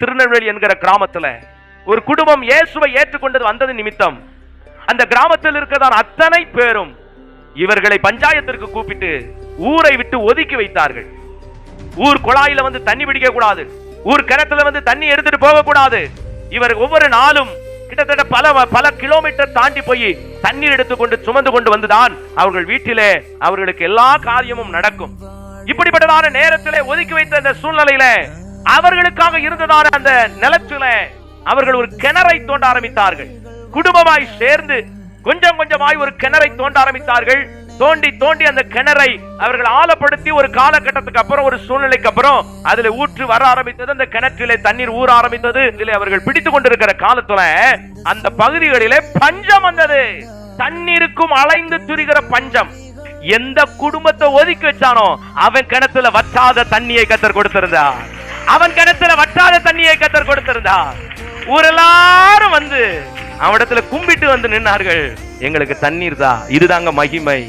திருநெல்வேலி என்கிற கிராமத்துல ஒரு குடும்பம் இயேசுவை ஏற்றுக்கொண்டது வந்தது நிமித்தம் அந்த கிராமத்தில் இருக்கிறதான அத்தனை பேரும் இவர்களை பஞ்சாயத்திற்கு கூப்பிட்டு ஊரை விட்டு ஒதுக்கி வைத்தார்கள். ஊர் குழாயில வந்து தண்ணி பிடிக்க கூடாது, ஊர் கிணத்துல வந்து தண்ணி எடுத்துட்டு போக கூடாது. இவர் ஒவ்வொரு நாளும் கிட்டத்தட்ட பல கிலோமீட்டர் தாண்டி போய் தண்ணீர் எடுத்துக்கொண்டு சுமந்து கொண்டு வந்துதான் அவர்கள் வீட்டிலே அவர்களுக்கு எல்லா காரியமும் நடக்கும். இப்படிப்பட்டதான நேரத்திலே ஒதுக்கி வைத்த இந்த சூழ்நிலையில அவர்களுக்காக இருந்ததான அந்த நிலத்தில அவர்கள் ஒரு கிணறை தோண்ட ஆரம்பித்தார்கள். குடும்பமாய் சேர்ந்து கொஞ்சம் கொஞ்சமாய் ஒரு கிணறை தோண்ட ஆரம்பித்தார்கள். தோண்டி தோண்டி அந்த கிணறை அவர்கள் ஆழப்படுத்தி ஒரு காலகட்டத்துக்கு அப்புறம் ஒரு சூழ்நிலைக்கு அப்புறம் அதுல ஊற்று வர ஆரம்பித்தது. அந்த கிணற்றிலே தண்ணீர் ஊற ஆரம்பித்தது. இதிலே அவர்கள் பிடித்துக் கொண்டிருக்கிற காலத்துல அந்த பகுதிகளிலே பஞ்சம் வந்தது. தண்ணீருக்கும் அலைந்து திரிகிற பஞ்சம். எந்த குடும்பத்தை ஒதுக்கி வச்சானோ அவன் கிணத்துல வற்றாத தண்ணியை கர்த்தர் கொடுத்திருந்தார். அவன் கிணத்துல வற்றாத தண்ணியை கர்த்தர் கொடுத்திருந்தார். ஊரெல்லாரும் வந்து அவனிடத்துல கும்பிட்டு வந்து நின்னார்கள், எங்களுக்கு தண்ணீர் தான். இதுதாங்க மகிமை.